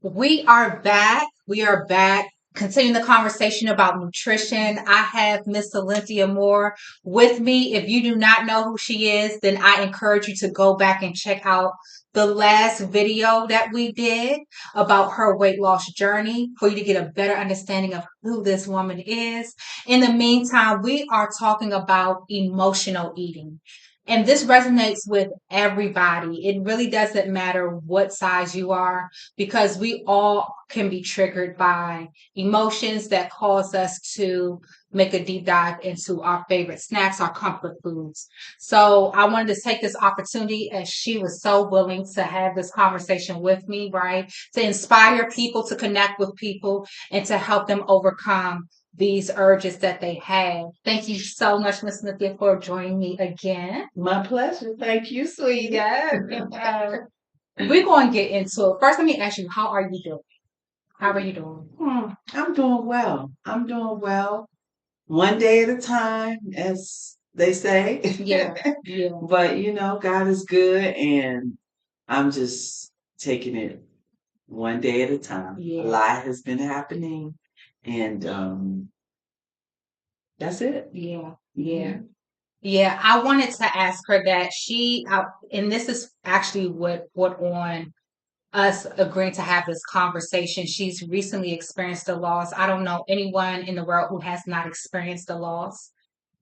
We are back. We are back. Continuing the conversation about nutrition. I have Miss Selentia Moore with me. If you do not know who she is, then I encourage you to go back and check out the last video that we did about her weight loss journey for you to get a better understanding of who this woman is. In the meantime, we are talking about emotional eating. And this resonates with everybody. It really doesn't matter what size you are because we all can be triggered by emotions that cause us to make a deep dive into our favorite snacks, our comfort foods. So I wanted to take this opportunity as she was so willing to have this conversation with me, right? To inspire people, to connect with people, and to help them overcome these urges that they have. Thank you so much, Miss Smithia, for joining me again. My pleasure. Thank you, sweetie. Yes. We're going to get into it. First, let me ask you, how are you doing? How are you doing? I'm doing well. I'm doing well. One day at a time, as they say. Yeah, yeah, But God is good, and I'm just taking it one day at a time. A yeah, lot has been happening, and that's it. yeah, yeah. Mhm. Yeah, I wanted to ask her that and this is actually what brought on us agreeing to have this conversation. She's recently experienced a loss. I don't know anyone in the world who has not experienced a loss.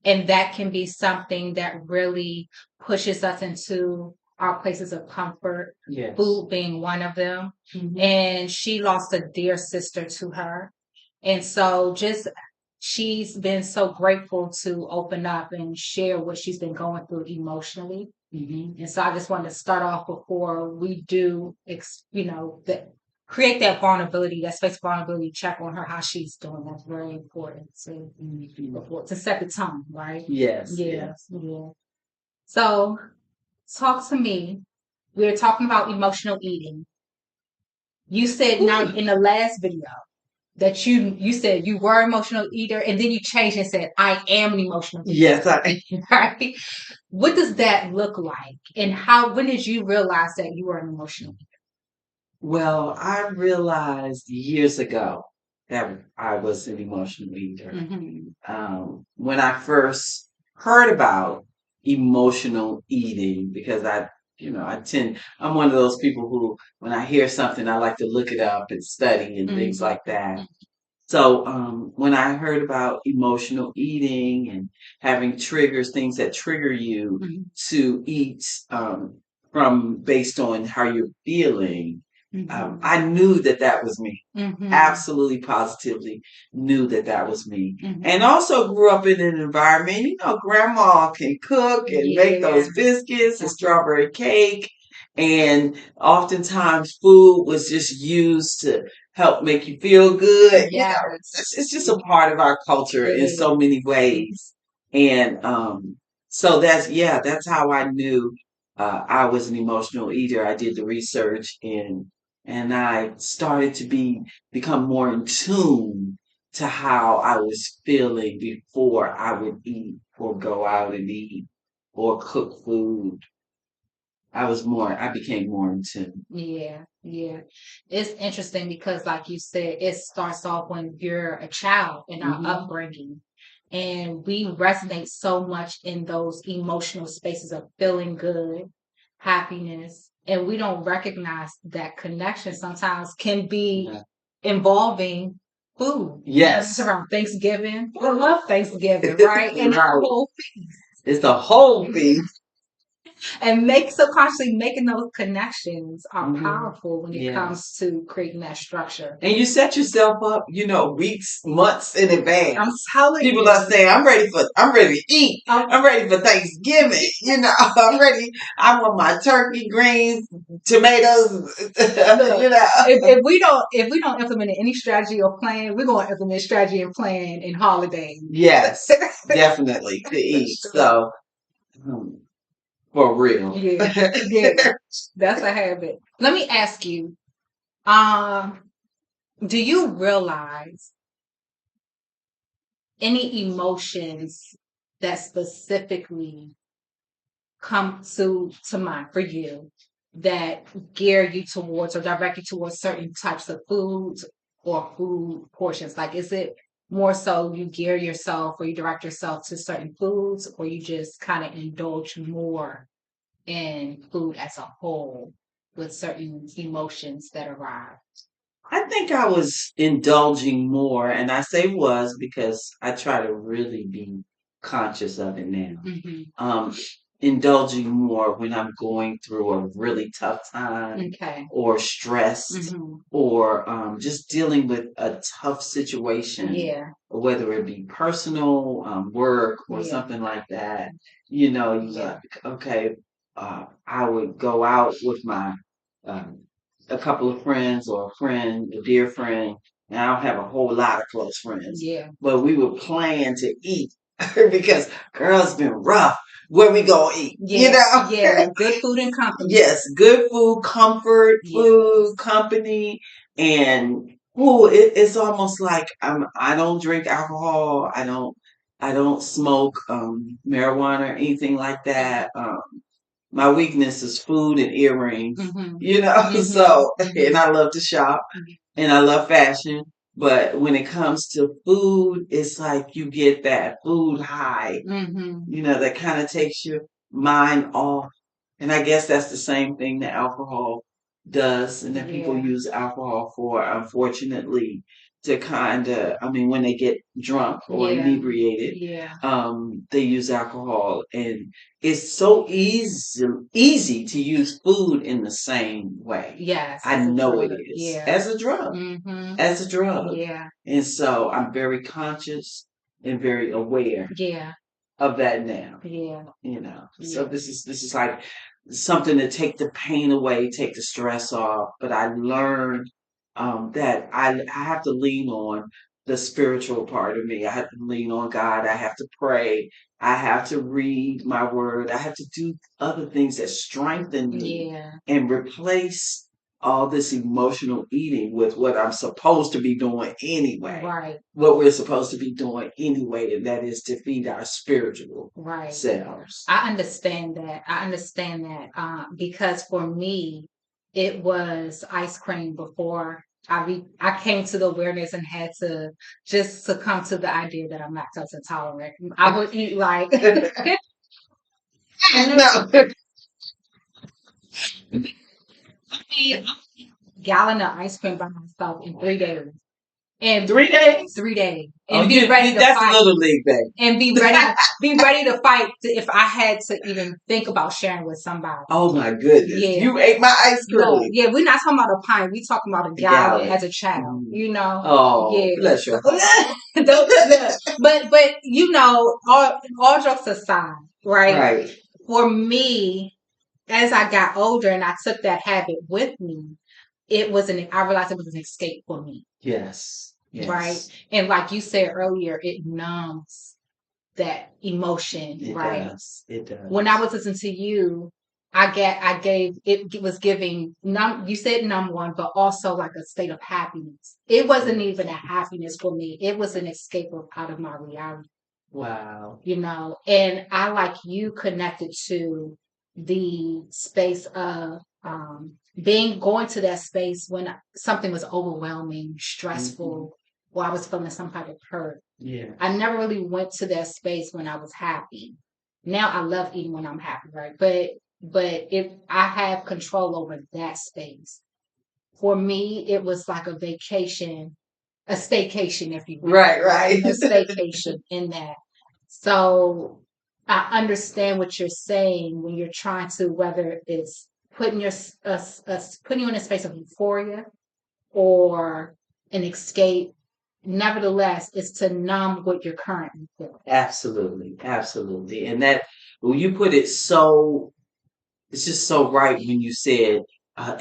And that can be something that really pushes us into our places of comfort, Yes. food being one of them. Mhm. And she lost a dear sister to her. And so just she's been so grateful to open up and share what she's been going through emotionally. Mhm. And so I just wanted to start off before we do, that create that vulnerability, that space of vulnerability, check on her, how she's doing. That's very important to set the tone, right? Yes, Yeah, yes. yeah. So talk to me. We were talking about emotional eating. You said now Ooh. in the last video that you said you were an emotional eater and then you changed and said I am an emotional eater. Yes, Right? What does that look like? And how when did you realize that you were an emotional well, I realized years ago that I was an emotional eater. eater? Hmm. When I first heard about emotional eating, because I'm one of those people who, when I hear something, I like to look it up and study and things Hmm. like that. So when I heard about emotional eating and having triggers, things that trigger you Hmm. to eat from based on how you're feeling, I knew that that was me. Hmm. Absolutely, positively knew that that was me. And Hmm. also grew up in an environment, grandma can cook and make Yeah. those biscuits and strawberry cake. And oftentimes food was just used to help make you feel good. Yes. It's just a part of our culture It in so is. many ways. And so that's how I knew I was an emotional eater. I did the research and I started to become more in tune to how I was feeling before I would eat or go out and eat or cook food. I became more in tune. Yeah, yeah. It's interesting because, like you said, it starts off when you're a child in our Hmm. upbringing. And we resonate so much in those emotional spaces of feeling good, happiness. And we don't recognize that connection sometimes can be Yeah. involving food. It's Yes. around Thanksgiving. I love Thanksgiving, right? And it's a Right. whole feast. It's the whole piece. And make subconsciously making those connections are Hmm. powerful when it comes Yes. to creating that structure. And you set yourself up, weeks, months in I'm advance. telling People are you, saying, I'm ready to eat. um, I'm ready for Thanksgiving. I'm ready. I want my turkey, greens, tomatoes, look, you know. if we don't implement any strategy or plan, we're going to implement strategy and plan in holidays. Yes, definitely to For eat. sure. So, um, for real. Yeah, yeah, that's a habit. Let me ask you, um, do you realize any emotions that specifically come to mind for you that gear you towards or direct you towards certain types of foods or food portions? Like, is it more so you gear yourself or you direct yourself to certain foods, or you just kind of indulge more in food as a whole with certain emotions that arrive? I think I was indulging more, and I say was because I try to really be conscious of it now. Mm-hmm. Um, Indulging more when I'm going through a really tough time Okay. or stressed Mm-hmm. or just dealing with a tough situation, Yeah. whether it be personal, work, or Yeah. something like that. You know, you Yeah. like, okay, I would go out with my um, a couple of friends or a friend, a dear friend, and I don't have a whole lot of close friends, Yeah. but we would plan to eat because girl, it's been rough. Where we gonna eat? You Yeah. know? Yeah. Good food and company. Yes, good food, comfort, Yeah. food, company, and it's almost like I don't drink alcohol. I don't smoke marijuana or anything like that. My weakness is food and earrings, Mm-hmm. you know. Mm-hmm. So, Mm-hmm. and I love to shop and I love fashion. But when it comes to food, it's like you get that food high, Mm-hmm. you know, that kind of takes your mind off. And I guess that's the same thing that alcohol does and that people Yeah. use alcohol for, unfortunately, to kind of, I mean, when they get drunk or Yeah. inebriated, Yeah. they use alcohol. And it's so easy to use food in the same way. Yes. I As a know it drug. is. Yeah. As a drug. Mm-hmm. As a drug. Yeah. And so I'm very conscious and very aware Yeah. of that now, Yeah. you know. So Yeah. this is like something to take the pain away, take the stress off. But I learned that I have to lean on the spiritual part of me. I have to lean on God. I have to pray. I have to read my word. I have to do other things that strengthen me Yeah. and replace all this emotional eating with what I'm supposed to be doing anyway. Right. What we're supposed to be doing anyway, and that is to feed our spiritual Right. selves. I understand that. I understand that. Because for me, it was ice cream before I came to the awareness and had to just succumb to the idea that I'm lactose intolerant. I would eat like No. a gallon of ice cream by myself in 3 days. And 3 days? 3 days. Oh, And be ready to that's a fight. little league thing. And be ready to fight if I had to even think about sharing with somebody. Oh my goodness. Yeah. You ate my ice No, cream. yeah, we're not talking about a pint. We talking about a A gallon gallon. as a child. Mhm. You know, Oh, yeah. bless your Yeah. But you know, all jokes aside, right? Right. For me, as I got older and I took that habit with me, I realized it was an escape for me, Yes. right? Yes. And like you said earlier, it numbs that emotion, It right? does. It When I does. was listening to you, I gave it was giving you said number one, but also like a state of happiness. It wasn't even a happiness for me. It was an escape out of my reality, Wow. you know. And I, like you, connected to the space of going to that space when something was overwhelming, Hmm. stressful, or I was feeling some type of hurt. Yeah. I never really went to that space when I was happy. Now I love eating when I'm happy, right? But if I have control over that space, for me, it was like a vacation, a staycation, if you will, Right, right? right. A staycation in that. So I understand what you're saying when you're trying to, whether it's putting you in a space of euphoria or an escape. Nevertheless, it's to numb what you're currently feeling. Absolutely. Absolutely. And that, when you put it so, it's just so right when you said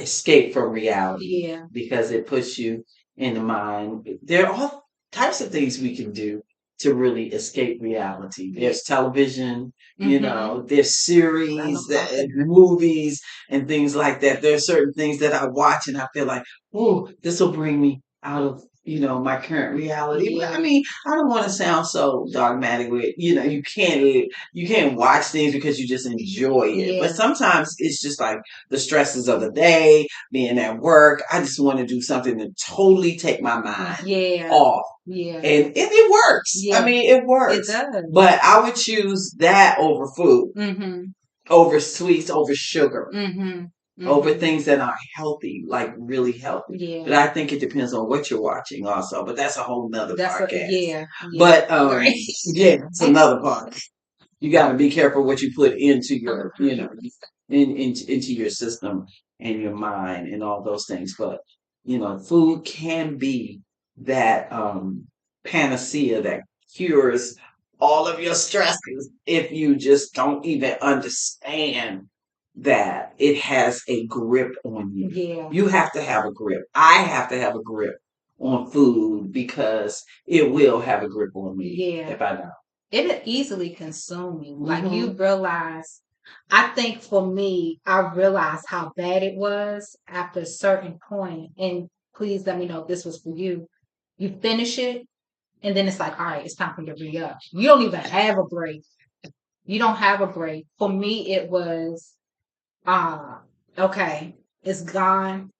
escape from reality, Yeah. because it puts you in the mind. There are all types of things we can do to really escape reality. Yeah. There's television, you Mm-hmm. know, there's I know series, about that. movies, and things like that. There are certain things that I watch and I feel like, oh, this will bring me out of my current reality. But I Yeah. mean, I don't want to sound so dogmatic with, you can't watch things because you just enjoy it. But Yeah. sometimes it's just like the stresses of the day, being at work. I just want to do something to totally take my mind Yeah. off. Yeah. And it works. I Yeah. mean, it It works. does. But I would choose that over food, Mm-hmm. over sweets, over sugar, Mm-hmm. over Mm-hmm. things that are healthy, like really healthy. But Yeah. I think it depends on what you're watching also. But that's a whole nother That's a podcast. yeah. Yeah. But Right. yeah, it's another part. You got to be careful what you put into your, into your system and your mind and all those things. But food can be that panacea that cures all of your stresses if you just don't even understand that it has a grip on you. Yeah. You have to have a grip. I have to have a grip on food because it will have a grip on me Yeah. if I don't. It'll easily consume you. Like you Hmm. realize, I think for me, I realized how bad it was after a certain point. And please let me know if this was for you. You finish it, and then it's like, all right, it's time for you to re up. You don't even have a break. You don't have a break. For me, it was, ah, okay, it's gone.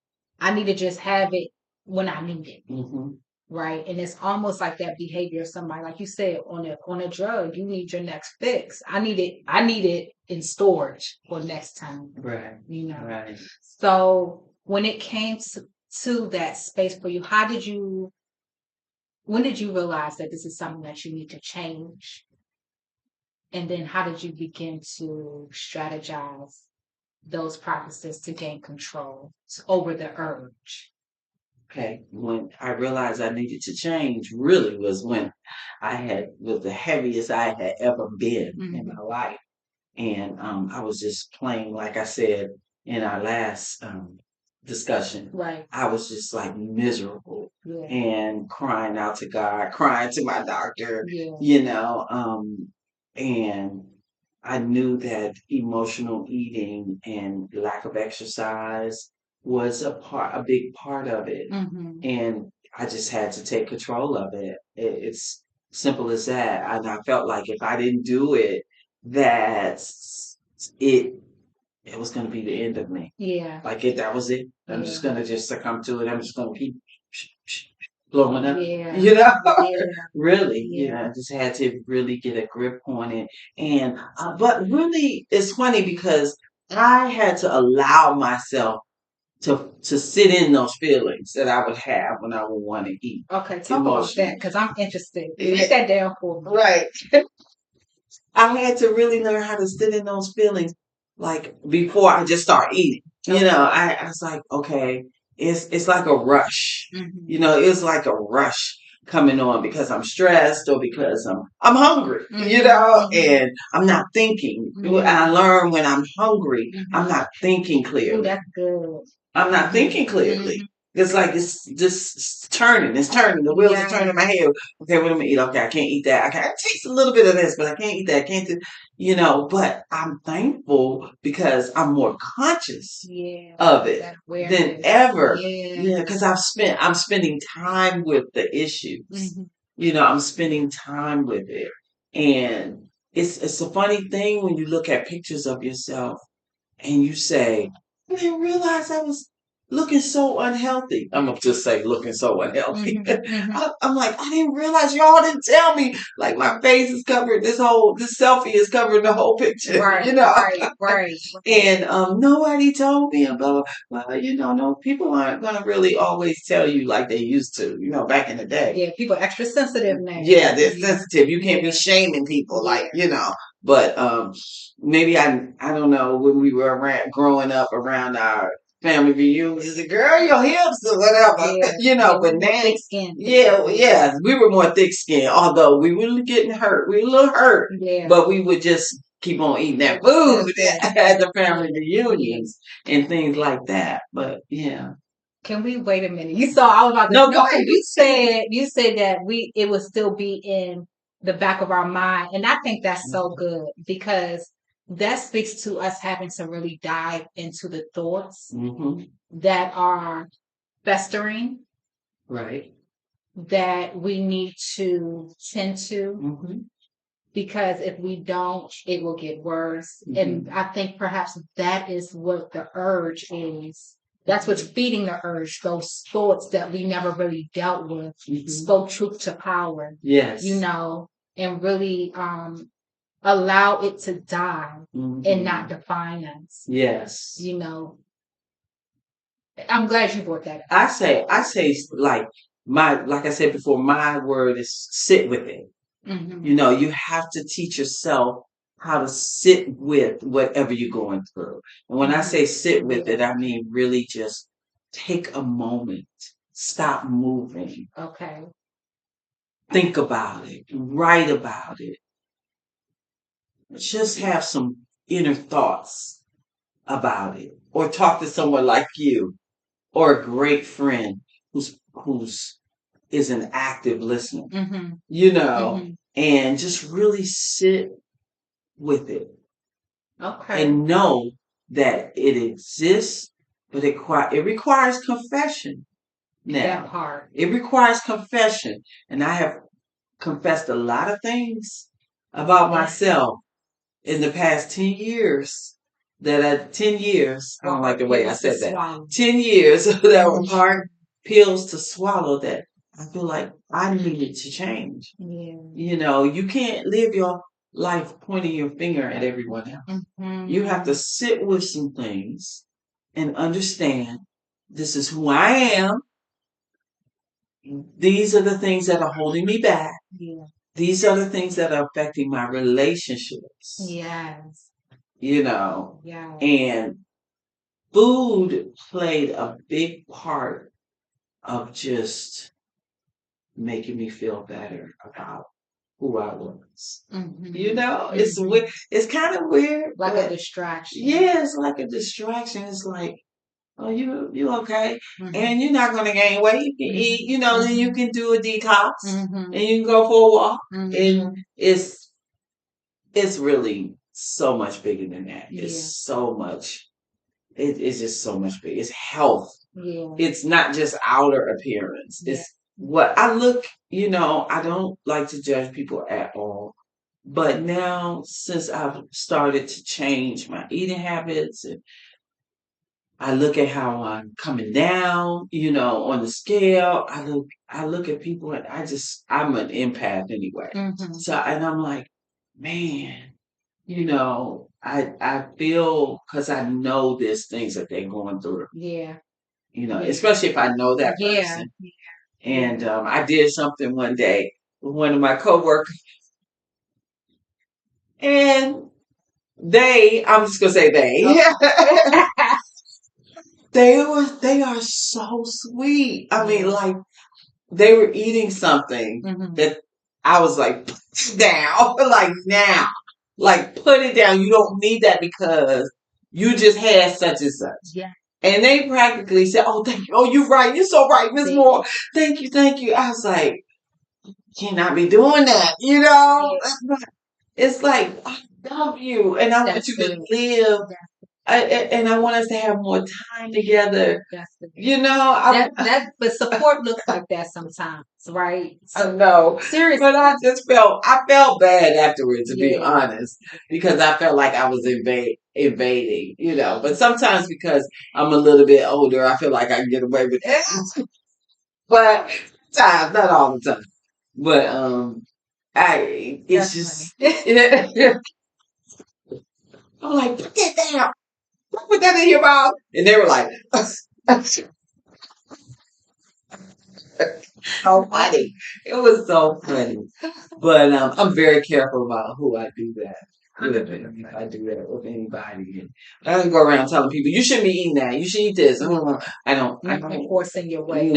I need to just have it when I need it. Hmm. Right. And it's almost like that behavior of somebody, like you said, on a drug, you need your next fix. I need it in storage for next time. Right. Right. So when it came to that space for you, when did you realize that this is something that you need to change? And then how did you begin to strategize those practices to gain control over the urge? Okay. When I realized I needed to change really was when was the heaviest I had ever been in Mm-hmm. my life. And I was just plain, like I said in our last discussion, Right. I was just like miserable Yeah. and crying out to God, crying to my doctor, Yeah. and I knew that emotional eating and lack of exercise was a big part of it. Mm-hmm. And I just had to take control of it. It's simple as that. And I felt like if I didn't do it, that it it was going to be the end of me. Yeah. Like that was it. I'm Yeah. just going to just succumb to it. I'm just going to keep blowing up. Yeah. Yeah. Really, Yeah. I just had to really get a grip on it. And but really, it's funny because I had to allow myself to sit in those feelings that I would have when I would want to eat Okay, talk about that emotionally. because I'm interested. Yeah, Break that down for me. right. I had to really learn how to sit in those feelings, like before I just start eating. Okay. I was like, okay, it's like a rush. Mm-hmm. It's like a rush coming on because I'm stressed or because I'm hungry. Mm-hmm. And I'm not thinking. I Mm-hmm. learn when I'm hungry, I'm Mm-hmm. not thinking Oh, clearly. that's good. I'm not Mm-hmm. thinking Mm-hmm. clearly. It's like it's just turning. It's turning. The wheels are Yeah. turning in my head. Okay, what am I gonna eat? Okay, I can't eat that. I taste a little bit of this, but I can't eat that. I can't do. But I'm thankful because I'm more conscious Yeah. of it That than awareness. ever. Yeah. Yeah, because I'm spending time with the issues. Mm-hmm. I'm spending time with it, and it's a funny thing when you look at pictures of yourself and you say, I didn't realize I was looking so unhealthy. I'm gonna just say looking so unhealthy. Mm-hmm. Mm-hmm. I'm like, I didn't realize y'all didn't tell me. Like my face is covered. This selfie is covering the whole picture. Right. Right. Right. And nobody told me. And blah, blah, blah. No, people aren't gonna really always tell you like they used to. Back in the day. Yeah. People are extra sensitive now. Yeah, they're Yeah. sensitive. You can't be Yeah. shaming people, Yeah. like. But maybe I don't know when we were growing up around our family reunions, the girl your hips or whatever, Yeah. Yeah. We But were more now, thick skinned. yeah, yeah, we were more thick skinned. Although we were getting hurt, we were a little hurt, Yeah. but we would just keep on eating that food at the family reunions and things like that. But yeah, Can we wait a minute? You saw I was about to no, go no, ahead. you said that it would still be in the back of our mind. And I think that's so good because that speaks to us having to really dive into the thoughts Mm-hmm. that are festering Right. that we need to tend to, because if we don't, it will get worse. And I think perhaps that is what the urge is. That's what's feeding the urge, those thoughts that we never really dealt with, spoke truth to power, Yes. And really allow it to die and not define us. Yes. I'm glad you brought that up. I say like I said before, my word is sit with it. You have to teach yourself how to sit with whatever you're going through. And when I say sit with it, I mean really just take a moment, stop moving. Okay. Think about it, write about it. Just have some inner thoughts about it, or talk to someone like you, or a great friend who's is an active listener, and just really sit with it. Okay. And know that it exists, but it requires confession. Now, that part. It requires confession. And I have confessed a lot of things about myself in the past 10 years. 10 years, I don't like the way I said that. 10 years that were hard pills to swallow that I feel like I needed to change. Yeah. You can't live your life pointing your finger at everyone else. You have to sit with some things and understand this is who I am. These are the things that are holding me back. Yeah. These are the things that are affecting my relationships. Yes. Yeah. And food played a big part of just making me feel better about who I was. It's kind of weird. Like a distraction. Yeah, it's like a distraction. It's like, oh, you okay? And you're not gonna gain weight. You can eat, then you can do a detox and you can go for a walk. And it's really so much bigger than that. It's so much. It's just so much bigger. It's health. Yeah. It's not just outer appearance. It's what I look. I don't like to judge people at all. But now, since I've started to change my eating habits, and I look at how I'm coming down, on the scale. I look at people, and I'm an empath anyway. So, and I'm like, man, I feel, because I know there's things that they're going through. Yeah. Especially if I know that person. Yeah. And I did something one day with one of my coworkers, and I'm just gonna say they are so sweet. I mean, like, they were eating something that I was like, put it down, like, now, like, put it down. You don't need that because you just had such and such. Yeah. And they practically said, "Oh, thank you. Oh, you're right. You're so right, Miss Moore. Thank you, thank you." I was like, cannot be doing that, It's like, I love you, and I want you to live. And I want us to have more time together. But support looks like that sometimes, right? I know. Seriously. But I felt bad afterwards, to be honest, because I felt like I was invading, But sometimes, because I'm a little bit older, I feel like I can get away with it. But sometimes, not all the time. But it's just, I'm like, put that down. Put that in your mouth. And they were like, so funny. It was so funny. But I'm very careful about who I do that with. If I do that with anybody, and I don't go around telling people, you shouldn't be eating that. You should eat this. I don't enforcing your way.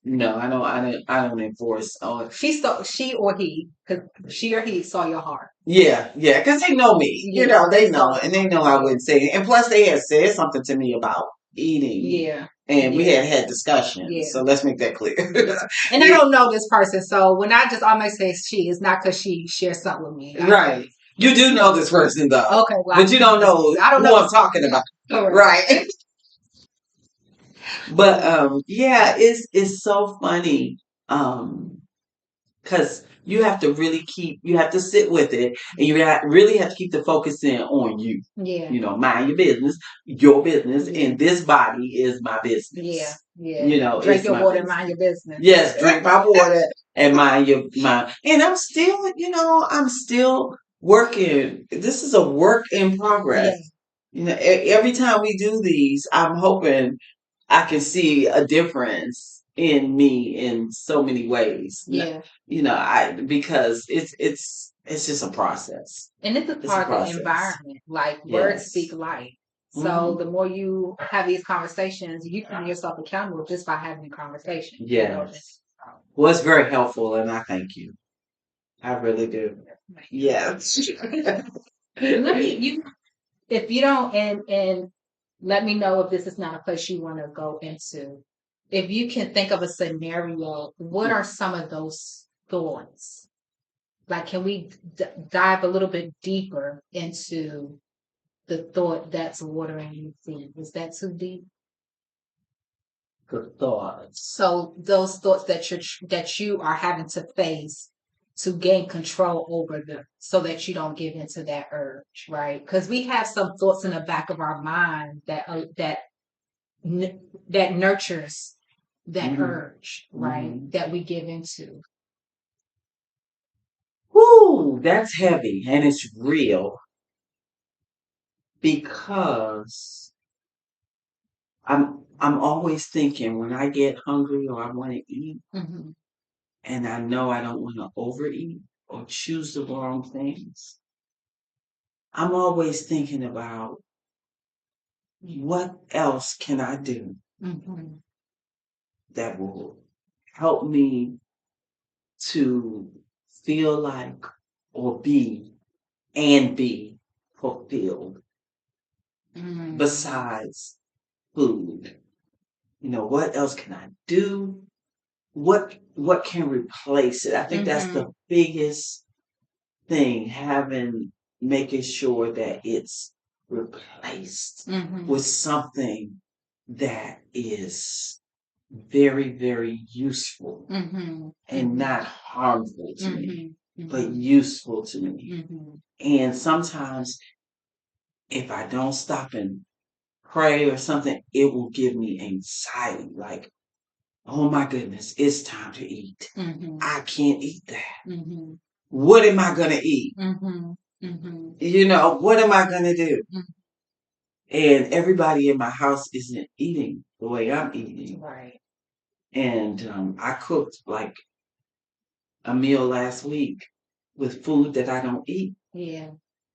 No, I don't enforce. She or he, because she or he saw your heart. Yeah, because they know me. They know, and they know I wouldn't say it. And plus, they had said something to me about eating. Yeah. And we had discussions. Yeah. So let's make that clear. And I don't know this person, so when I just almost say she, it's not because she shares something with me. Right. You do know this person, though. Okay. Well, but you don't know who I'm talking about. Right. But it's so funny Because you have to you have to sit with it, and really have to keep the focus in on you. Yeah. Mind your business, and this body is my business. Yeah. Drink it's your my water, business. mind your business. Yes, drink my water and mind and I'm still, I'm still working. This is a work in progress. Every time we do these, I'm hoping I can see a difference in me in so many ways. Yeah. Because it's just a process. And it's a part of the environment. Like words speak life. So the more you have these conversations, you keep yourself accountable just by having a conversation. Yes. Well, it's very helpful, and I thank you. I really do. Yes. If you don't, and let me know if this is not a place you want to go into. If you can think of a scenario, what are some of those thoughts? Like, can we dive a little bit deeper into the thought that's watering your feet? Is that too deep? Good thoughts. So those thoughts that you are having to face to gain control over them, so that you don't give into that urge, right? Because we have some thoughts in the back of our mind that nurtures that urge, right? That we give into. Whoo, that's heavy, and it's real, because I'm always thinking when I get hungry or I want to eat, and I know I don't want to overeat or choose the wrong things. I'm always thinking about what else can I do that will help me to feel like or be fulfilled besides food. What else can I do? What can replace it? I think that's the biggest thing, making sure that it's replaced with something that is very, very useful and not harmful to me, but useful to me. And sometimes if I don't stop and pray or something, it will give me anxiety. Like, oh my goodness, it's time to eat. I can't eat that. What am I going to eat? What am I going to do? And everybody in my house isn't eating the way I'm eating. Right. And I cooked like a meal last week with food that I don't eat. Yeah.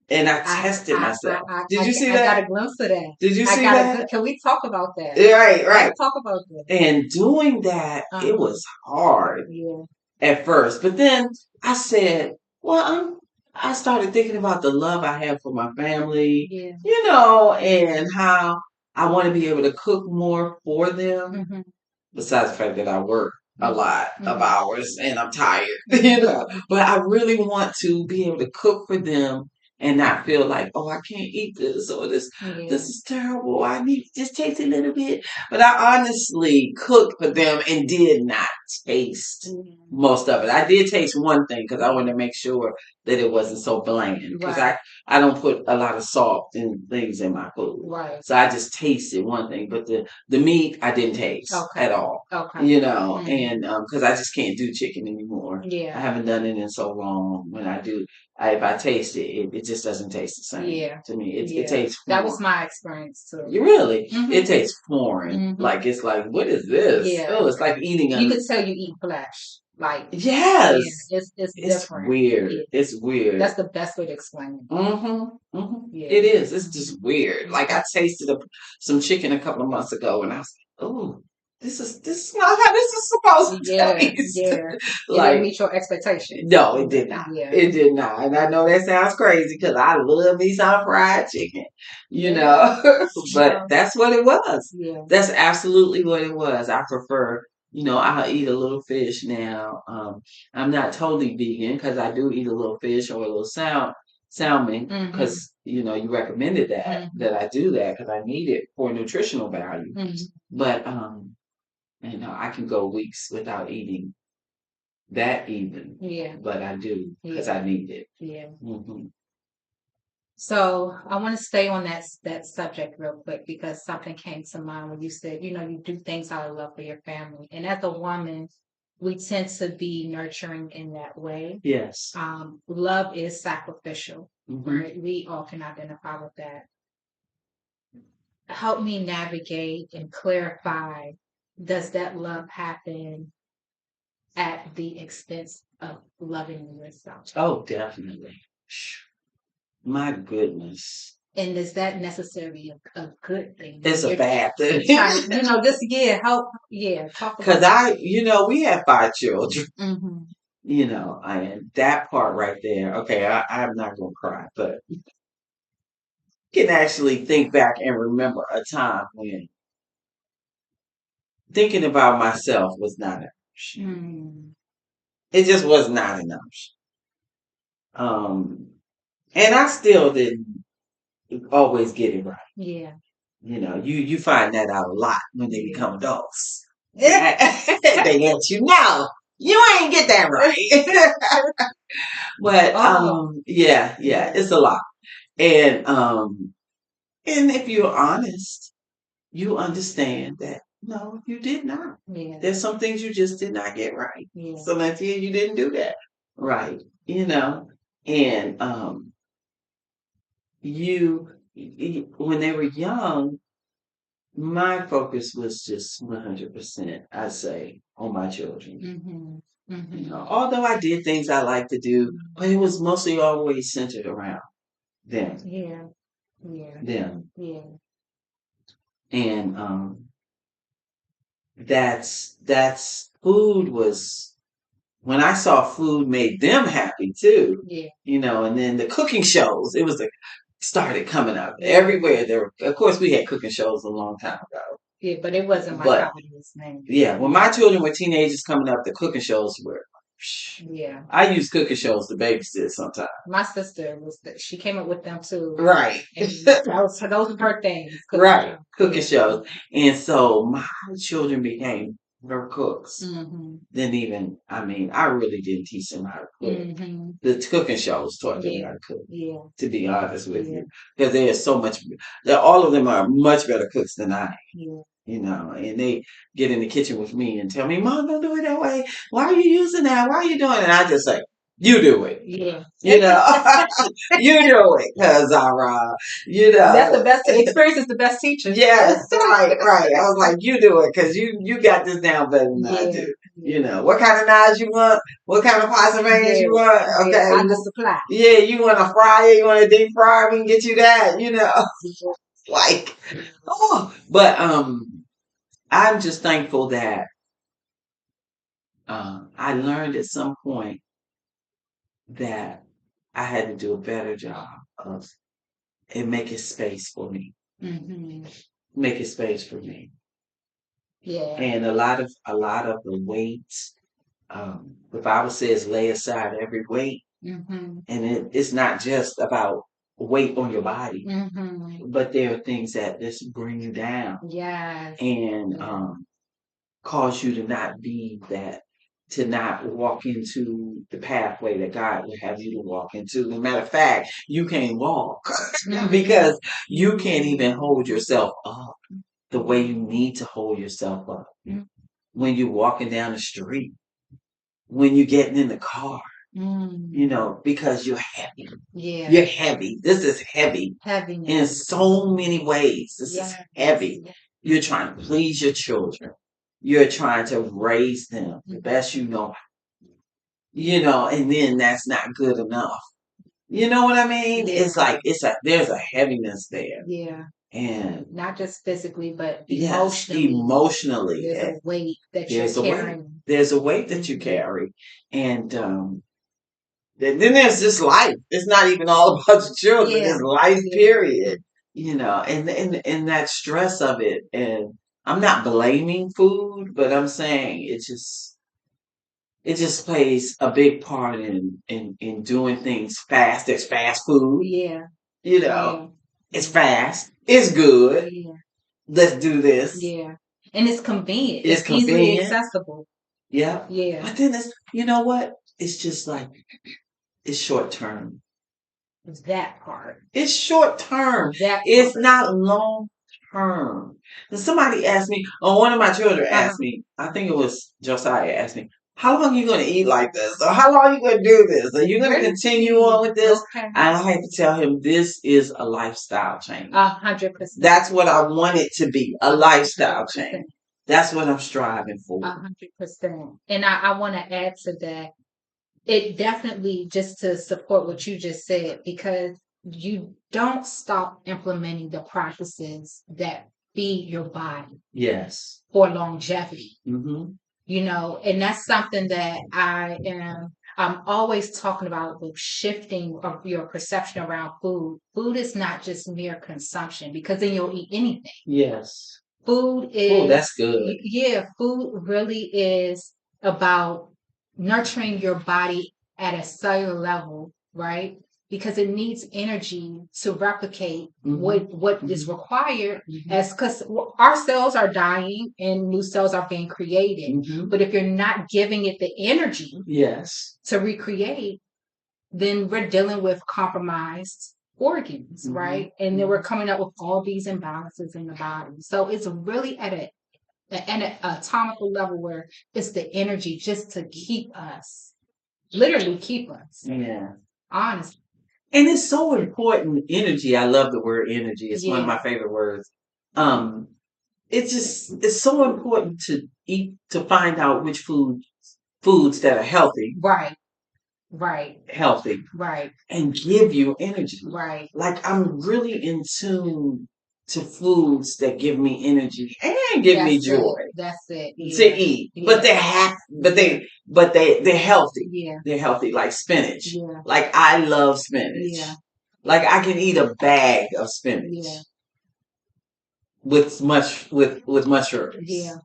And I tested myself. Did you see that? I got a glimpse of that. Did you see that? Can we talk about that? Right. Let's talk about that. And doing that, it was hard at first. But then I said, well, I started thinking about the love I have for my family, and how I want to be able to cook more for them. Besides the fact that I work a lot of hours and I'm tired, but I really want to be able to cook for them and not feel like, oh, I can't eat this, or this is terrible. I need to just taste a little bit. But I honestly cooked for them and did not taste most of it. I did taste one thing because I wanted to make sure that it wasn't so bland, because I don't put a lot of salt and things in my food. Right. So I just tasted one thing, but the meat I didn't taste at all. Okay. And because I just can't do chicken anymore. Yeah. I haven't done it in so long. When I do, if I taste it, it just doesn't taste the same to me. It tastes foreign. That was my experience too. Really? It tastes foreign. Like, it's like, what is this? Yeah. Oh, it's like eating You could tell you eat flesh. Like, yes, it's different. Weird. Yeah. It's weird. That's the best way to explain it. Yeah. It is. It's just weird. Like, I tasted some chicken a couple of months ago, and I was like, oh, this is not how this is supposed to taste. Yeah. Like, it didn't meet your expectations. No, it did not. Yeah. It did not. And I know that sounds crazy because I love me some fried chicken, but that's what it was. Yeah. That's absolutely what it was. I prefer, I'll eat a little fish now. I'm not totally vegan because I do eat a little fish or a little salmon because, you recommended that I do that because I need it for nutritional value. But, I can go weeks without eating that even. Yeah. But I do because I need it. Yeah. Mm-hmm. So I want to stay on that subject real quick because something came to mind when you said, you do things out of love for your family. And as a woman, we tend to be nurturing in that way. Yes. Love is sacrificial, Mm-hmm. right? We all can identify with that. Help me navigate and clarify, does that love happen at the expense of loving yourself? Oh, definitely. My goodness. And is that necessarily a good thing? It's a bad thing. Talk Because about we have 5 children, Mm-hmm. And that part right there, okay, I'm not going to cry, but can actually think back and remember a time when thinking about myself was not enough. It just was not enough. And I still didn't always get it right. Yeah. You find that out a lot when they become adults. They let you know you ain't get that right. But yeah, it's a lot. And if you're honest, you understand that no, you did not. Yeah. There's some things you just did not get right. Yeah. Selentia, you didn't do that right. And when they were young, my focus was just 100%, I say, on my children. Although I did things I like to do, but it was mostly always centered around them. Yeah. Yeah. Them. Yeah. And that's food was when I saw food made them happy too. Yeah. And then the cooking shows, it was started coming up everywhere. Of course, we had cooking shows a long time ago. Yeah, but it wasn't like how it is now. Yeah, when my children were teenagers coming up, the cooking shows were. Yeah. I use cooking shows to babysit sometimes. My sister she came up with them too. Right. Those were her things. Right. Cooking shows. And so my children became her cooks. Then I really didn't teach them how to cook. The cooking shows taught them how to cook. Yeah. To be honest with you. Because they are so much, all of them are much better cooks than I am. Yeah. And they get in the kitchen with me and tell me, Mom, don't do it that way. Why are you using that? Why are you doing it? And I just say, you do it. Yeah. You do it. Because that's the best experience is the best teacher. Yes, right. I was like, you do it because you got this down better than I do. What kind of knives you want? What kind of pots and pans you want? Okay. I just supply. Yeah, you want a fryer? You want a deep fryer? We can get you that, But I'm just thankful that I learned at some point that I had to do a better job of making space for me. Making space for me. Yeah. And a lot of the weights, the Bible says, lay aside every weight, and it's not just about weight on your body, but there are things that just bring you down. Yes. And cause you to not walk into the pathway that God would have you to walk into. As a matter of fact, you can't walk because you can't even hold yourself up the way you need to hold yourself up. When you're walking down the street, when you're getting in the car, because you're heavy. Yeah. You're heavy. This is heavy. Heavy. In so many ways. This is heavy. You're trying to please your children. You're trying to raise them the best you know. And then that's not good enough. You know what I mean? Yeah. It's like there's a heaviness there. Yeah. And not just physically, but emotionally. Yes, emotionally. There's a weight that you're carrying. There's a weight that you carry. And then there's this life. It's not even all about the children. It's life, period. And that stress of it. And I'm not blaming food, but I'm saying it just plays a big part in doing things fast. There's fast food. Yeah. It's fast. It's good. Yeah. Let's do this. Yeah. And it's convenient. It's easily accessible. Yeah. Yeah. But then you know what? It's just like, it's short term. That part. It's short term. That It's part. not long term. And somebody asked me, or one of my children Uh-huh. asked me, I think it was Josiah asked me, how long are you going to eat like this? Or how long are you going to do this? Are you going to continue on with this? Okay. I had to tell him this is a lifestyle change. 100%. That's what I want it to be, a lifestyle change. That's what I'm striving for. 100%. And I want to add to that. It definitely, just to support what you just said, because you don't stop implementing the practices that feed your body. Yes. For longevity. Mm-hmm. You know, and that's something that I'm always talking about, with shifting of your perception around food. Food is not just mere consumption, because then you'll eat anything. Yes. Food is, oh, that's good. Yeah, food really is about nurturing your body at a cellular level, right? Because it needs energy to replicate what is required, as because our cells are dying and new cells are being created. But if you're not giving it the energy to recreate, then we're dealing with compromised organs, right? And then we're coming up with all these imbalances in the body. So it's really at an atomical level where it's the energy just to keep us, literally keep us. Yeah. Honestly. And it's so important. Energy. I love the word energy. It's one of my favorite words. It's so important to eat, to find out which foods that are healthy. Right. Healthy. Right. And give you energy. Right. Like, I'm really in tune to foods that give me energy and give me joy. That's it. To eat. But they're healthy. Yeah. They're healthy, like spinach. Yeah. Like, I love spinach. Yeah. Like, I can eat a bag of spinach. Yeah. With mushrooms. Yeah.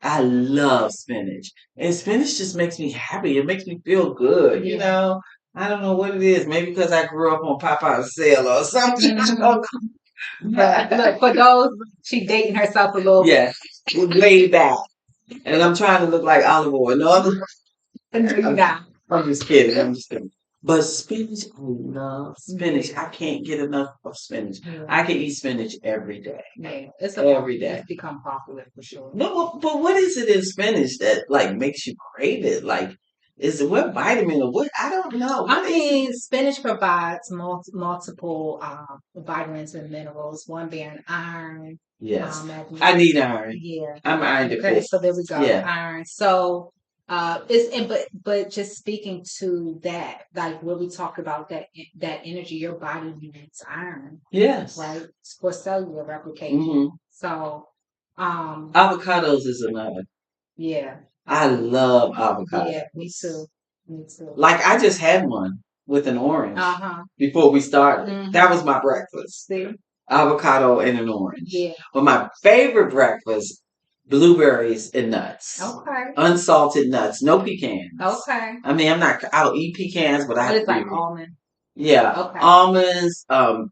I love spinach. And spinach just makes me happy. It makes me feel good. You know? I don't know what it is. Maybe because I grew up on Popeye's sale or something. But look, for those, she dating herself a little bit. Yeah. Way back. And I'm trying to look like olive oil. No, I'm just kidding. I'm just kidding. But spinach, I love spinach. I can't get enough of spinach. I can eat spinach every day. Yeah, it's every day. It's become popular for sure. No, but what is it in spinach that like makes you crave it? Like, is it what vitamin or what? I don't know. I mean, spinach provides multiple vitamins and minerals. One being iron. Yes, I need iron. Yeah, I'm iron deficient. Okay, so there we go. Yeah. Iron. So but just speaking to that, like what we talked about, that energy, your body needs iron. Yes. Right, for cellular replication. So avocados is another. Yeah. I love avocados. Yeah, me too. Like, I just had one with an orange before we started. That was my breakfast. See? Avocado and an orange. Yeah. But my favorite breakfast, blueberries and nuts. Okay. Unsalted nuts, no pecans. Okay. I mean, I'll eat pecans, but I have it's like almond. Yeah. Okay. Almonds, not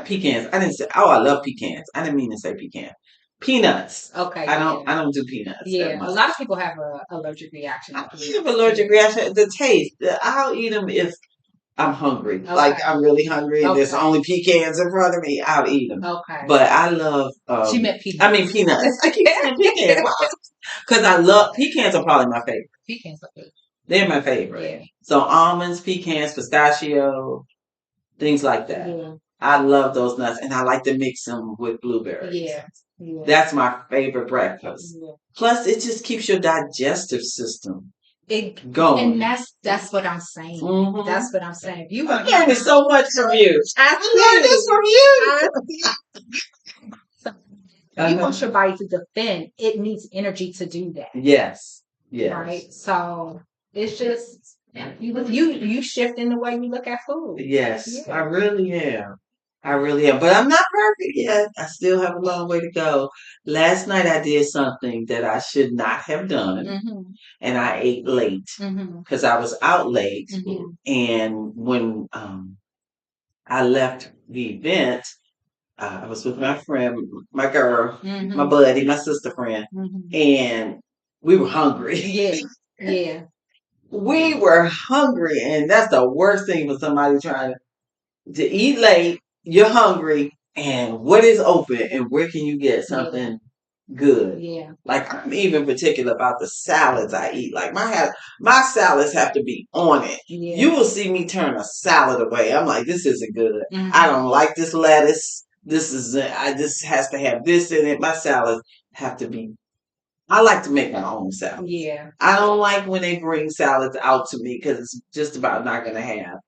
pecans. I didn't say, I love pecans. I didn't mean to say pecan. Peanuts. Okay. I don't do peanuts. Yeah. A lot of people have an allergic reaction. I have allergic reaction. The taste. I'll eat them if I'm hungry. Okay. Like, I'm really hungry and there's only pecans in front of me, I'll eat them. Okay. But I love... she meant peanuts. I mean peanuts. I keep saying pecans. Because I love... Pecans are probably my favorite. Pecans are good. They're my favorite. Yeah. So almonds, pecans, pistachio, things like that. Yeah. I love those nuts. And I like to mix them with blueberries. Yeah. Yeah. That's my favorite breakfast. Yeah. Plus, it just keeps your digestive system going. And that's what I'm saying. That's what I'm saying. You I'm learning so much from you. I learned this from you. You want your body to defend. It needs energy to do that. Yes. Yes. Right. So it's just you shifting the way you look at food. Yes, yeah. I really am. But I'm not perfect yet. I still have a long way to go. Last night I did something that I should not have done. And I ate late because I was out late. And when I left the event, I was with my friend, my girl, my buddy, my sister friend. And we were hungry. Yeah. Yeah. We were hungry, and that's the worst thing for somebody trying to eat late. You're hungry, and what is open, and where can you get something good? Yeah. Like I'm even particular about the salads I eat. Like my salads have to be on it. Yeah. You will see me turn a salad away. I'm like, this isn't good. Mhm. I don't like this lettuce. This has to have this in it. My salads have to be. I like to make my own salad. Yeah. I don't like when they bring salads out to me because it's just about not going to have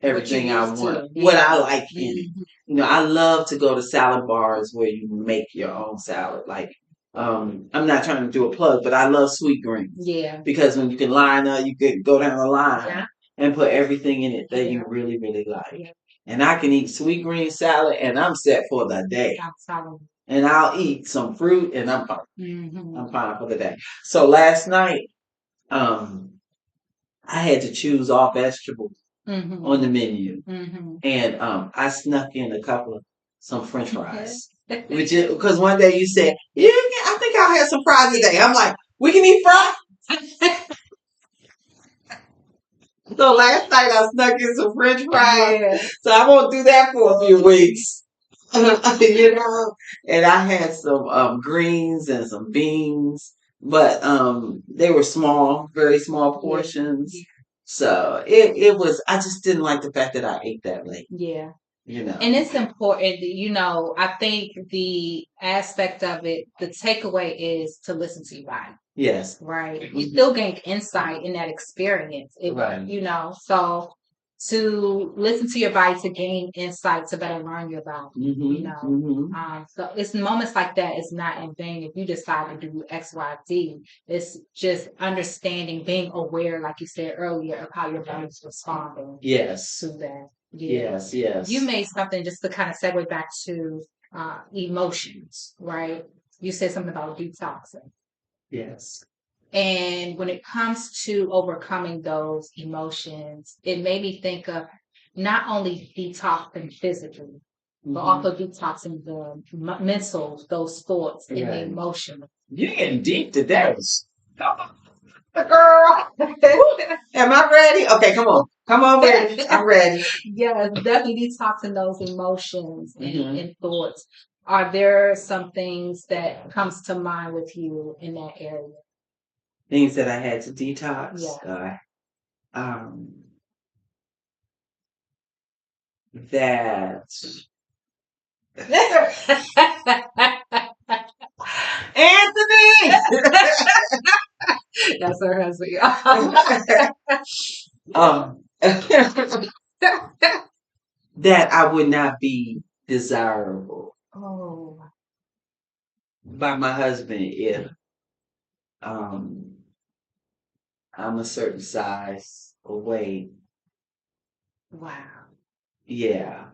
everything I want, what I like in it. You know, I love to go to salad bars where you make your own salad. Like, I'm not trying to do a plug, but I love sweet greens. Yeah. Because when you can line up, you can go down the line Yeah. and put everything in it that you really, really like. And I can eat sweet green salad and I'm set for the day. And I'll eat some fruit and I'm fine. I'm fine for the day. So last night, I had to choose all vegetables on the menu, and I snuck in a couple of some French fries, which is because one day you said, "Yeah, I think I'll have some fries today." I'm like, "We can eat fries." So last night I snuck in some French fries, so I won't do that for a few weeks. You know, and I had some greens and some beans, but they were small, very small portions. So it was. I just didn't like the fact that I ate that late. Yeah. You know, and it's important, I think the aspect of it, the takeaway is to listen to your body. Yes. Right. You still gain insight in that experience. Right. So to listen to your body, to gain insight, to better learn your body. So it's moments like that. It's not in vain if you decide to do X, Y, Z. It's just understanding, being aware, like you said earlier, of how your body's responding. Yes. To that. Yes. Yes. You made something just to kind of segue back to emotions, right? You said something about detoxing. Yes. And when it comes to overcoming those emotions, it made me think of not only detoxing physically, but also detoxing the mental, those thoughts and the emotions. You're getting deep today. Girl, am I ready? Okay, come on. Come on, ready. I'm ready. Yeah, definitely detoxing those emotions and thoughts. Are there some things that comes to mind with you in that area? Things that I had to detox. Yeah. That Anthony. That's her husband. That I would not be desirable Oh. by my husband if I'm a certain size or weight. Wow. Yeah.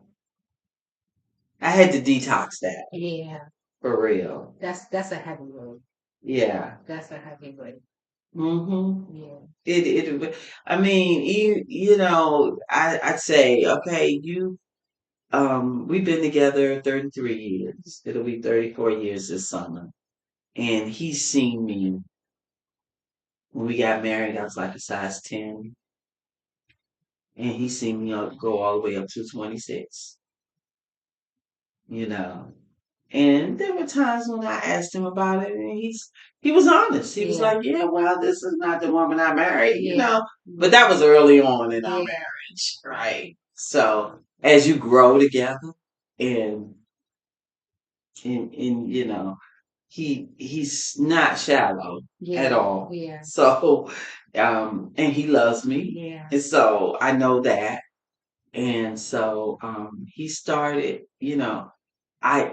I had to detox that. Yeah. For real. That's a heavy load. Yeah. That's a heavy load. Yeah. I mean, I'd say, okay, we've been together 33 years. It'll be 34 years this summer. And he's seen me when we got married, I was like a size 10. And he's seen me go all the way up to 26. You know. And there were times when I asked him about it, and he was honest. He was like, "Yeah, well, this is not the woman I married," you know. But that was early on in our marriage, right? So as you grow together, and he's not shallow at all. Yeah. So, and he loves me, and so I know that, and so he started, I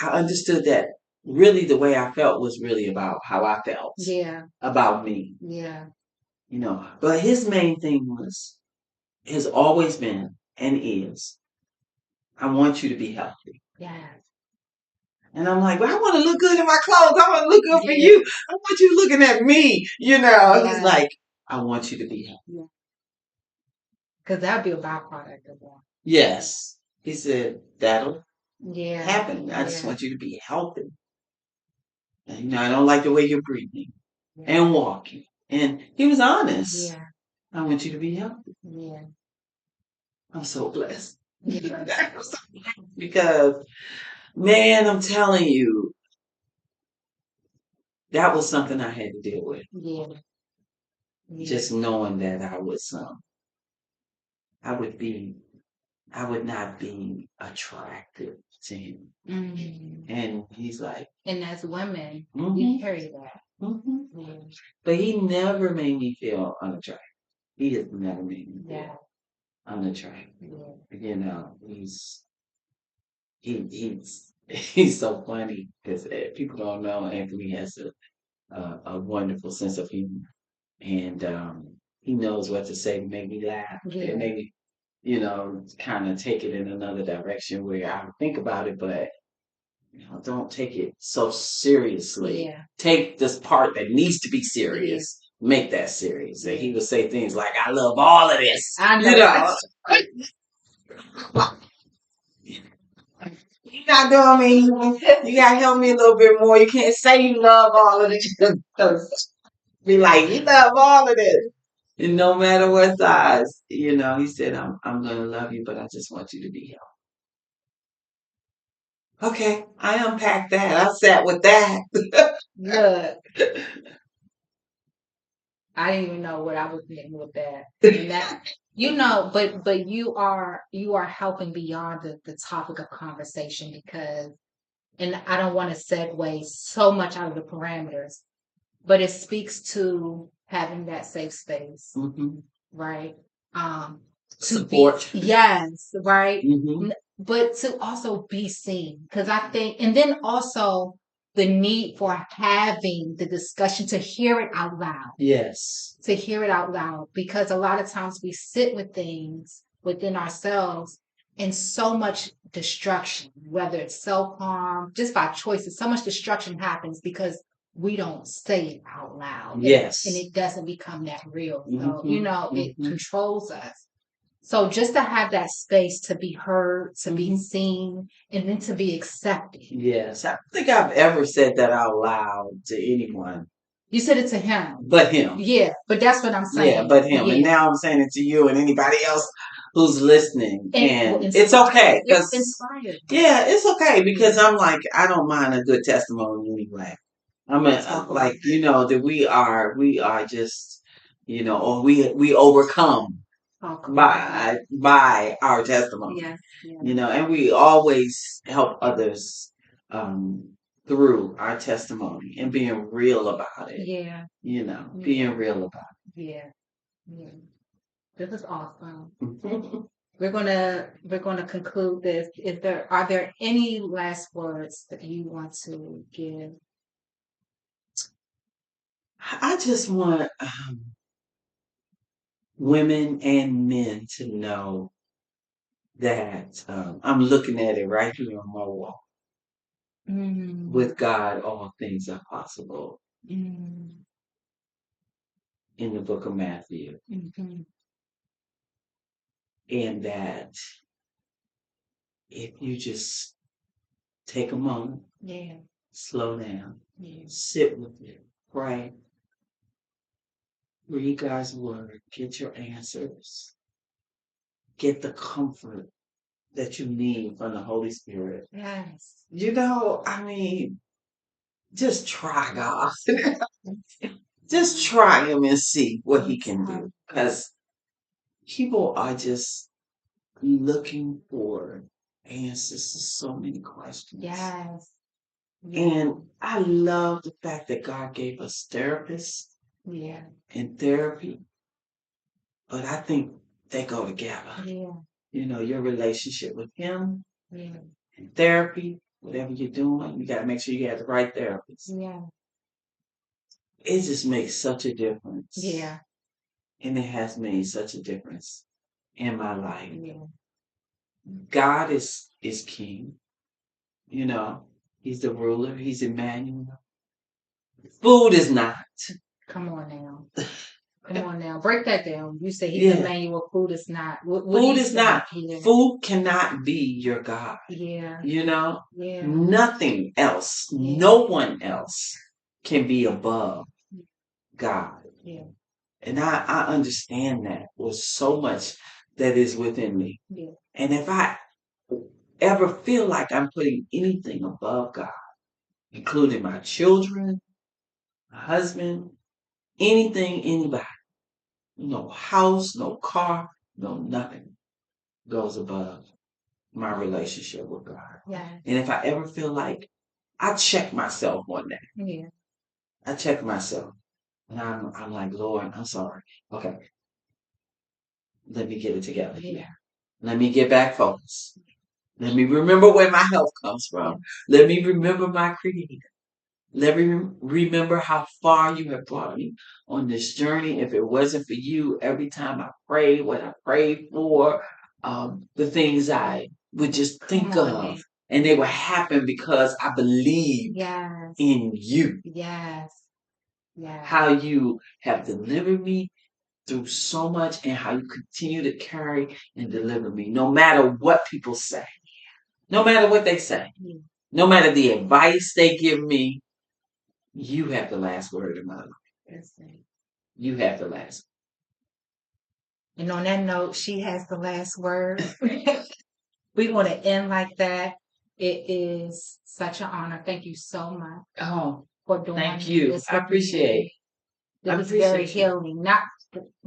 understood that really the way I felt was really about how I felt. Yeah. About me. Yeah. But his main thing has always been and is, I want you to be healthy. Yeah. And I'm like, well, I want to look good in my clothes. I want to look good for you. I want you looking at me, He's like, I want you to be healthy. Yeah. Because that'd be a byproduct of that. Yes. He said, that'll happen. I just want you to be healthy. And, I don't like the way you're breathing. and walking. And he was honest. Yeah. I want you to be healthy. Yeah. I'm so blessed. Yeah. Because, man, I'm telling you, that was something I had to deal with. Yeah. Just knowing that I was, I would not be attractive to him. Mm-hmm. And he's like, and as women, we carry that. Mm-hmm. Yeah. But he never made me feel unattractive. He has never made me feel unattractive. Yeah. You know, he's so funny because people don't know Anthony has a wonderful sense of humor, and he knows what to say to make me laugh. Yeah. And maybe kind of take it in another direction where I would think about it, but don't take it so seriously. Yeah. Take this part that needs to be serious. Yeah. Make that serious. And he would say things like, "I love all of this." I know. You're not doing me. You gotta help me a little bit more. You can't say you love all of this. Be like, you love all of this. And no matter what size, he said, I'm gonna love you, but I just want you to be healthy. Okay, I unpacked that. I sat with that. Look, I didn't even know what I was getting with that. And that, but you are helping beyond the topic of conversation because, and I don't want to segue so much out of the parameters, but it speaks to having that safe space, right? Support. Yes, right. Mm-hmm. But to also be seen, because I think, and then also the need for having the discussion to hear it out loud. Yes. To hear it out loud, because a lot of times we sit with things within ourselves and so much destruction, whether it's self-harm, just by choices, so much destruction happens because we don't say it out loud. Yes. And it doesn't become that real. So, it controls us. So just to have that space to be heard, to be seen, and then to be accepted. Yes. I don't think I've ever said that out loud to anyone. You said it to him. But him. Yeah, but that's what I'm saying. Yeah, but him. Yeah. And now I'm saying it to you and anybody else who's listening. And it's okay. It's inspired. Yeah, it's okay because I'm like, I don't mind a good testimony anyway. I mean, that we are just, or we overcome by our testimony. Yes, yes. And we always help others through our testimony and being real about it. Yeah. Being real about it. Yeah. Yeah. This is awesome. We're gonna conclude this. Are there any last words that you want to give? I just want women and men to know that I'm looking at it right here on my wall. With God, all things are possible. In the book of Matthew. And that if you just take a moment, slow down, sit with it, pray, read God's word, get your answers, get the comfort that you need from the Holy Spirit. Yes. Just try God. Just try him and see what he can do. Because people are just looking for answers to so many questions. Yes. And I love the fact that God gave us therapists and therapy. But I think they go together. Yeah. Your relationship with him and therapy, whatever you're doing, you got to make sure you have the right therapist. Yeah. It just makes such a difference. Yeah. And it has made such a difference in my life. Yeah. God is king. He's the ruler. He's Emmanuel. Food is not. Come on now. Come on now. Break that down. You say he's Emmanuel. Food is not. What food is not. Here? Food cannot be your God. Yeah. Yeah. Nothing else. Yeah. No one else can be above God. Yeah. And I understand that with so much that is within me. Yeah. And if I ever feel like I'm putting anything above God, including my children, my husband, anything, anybody, no house, no car, no nothing goes above my relationship with God. Yeah. And if I ever feel like I check myself one day, Yeah. I check myself and I'm like, Lord, I'm sorry. Okay, let me get it together Yeah. here. Let me get back focused. Let me remember where my health comes from. Let me remember my creator. Let me remember how far you have brought me on this journey. If it wasn't for you, every time I prayed, what I prayed for, the things I would just think of, and they would happen because I believe Yes. in you. Yes. Yes. How you have delivered me through so much and how you continue to carry and deliver me, no matter what people say, no matter what they say, no matter the advice they give me, you have the last word in my life. Yes, ma'am. You have the last. And on that note, she has the last word. We want to end like that. It is such an honor. Thank you so much Oh, for doing thank you. this. I appreciate. This I is very appreciate you. healing, not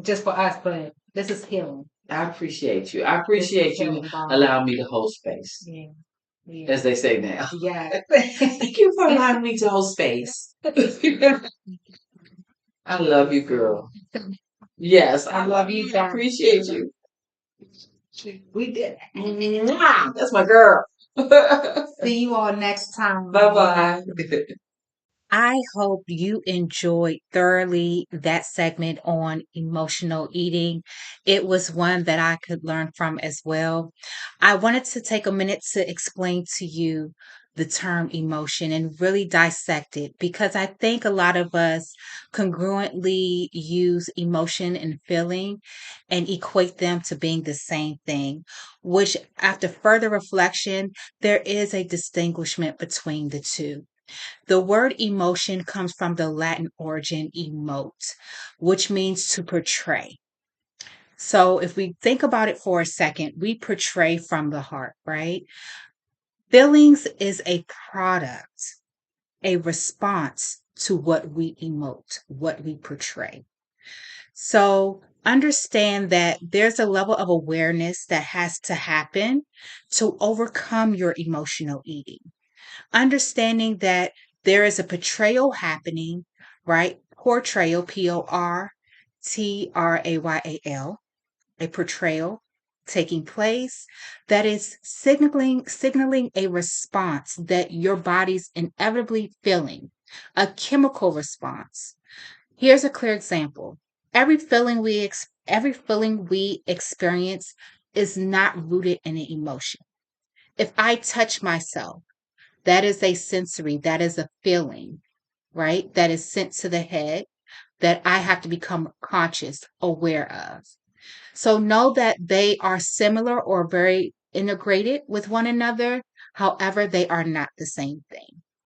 just for us, but this is healing. I appreciate you. I This is appreciate you healing, Bob. allowing me to hold space, Yeah. Yeah. as they say now. Yeah. Thank you for allowing me to hold space. I love you, girl. Yes, I love you I back. appreciate you. We did. Mwah! That's my girl. See you all next time. Bye bye. I hope you enjoyed thoroughly that segment on emotional eating. It was one that I could learn from as well. I wanted to take a minute to explain to you the term emotion and really dissect it because I think a lot of us congruently use emotion and feeling and equate them to being the same thing, which after further reflection, there is a distinguishment between the two. The word emotion comes from the Latin origin emote, which means to portray. So if we think about it for a second, we portray from the heart, right? Feelings is a product, a response to what we emote, what we portray. So understand that there's a level of awareness that has to happen to overcome your emotional eating. Understanding that there is a portrayal happening, right? Portrayal, Portrayal, a portrayal taking place that is signaling a response that your body's inevitably feeling, a chemical response. Here's a clear example. Every feeling we experience is not rooted in an emotion. If I touch myself, that is a sensory, that is a feeling, right? That is sent to the head that I have to become conscious, aware of. So know that they are similar or very integrated with one another. However, they are not the same thing.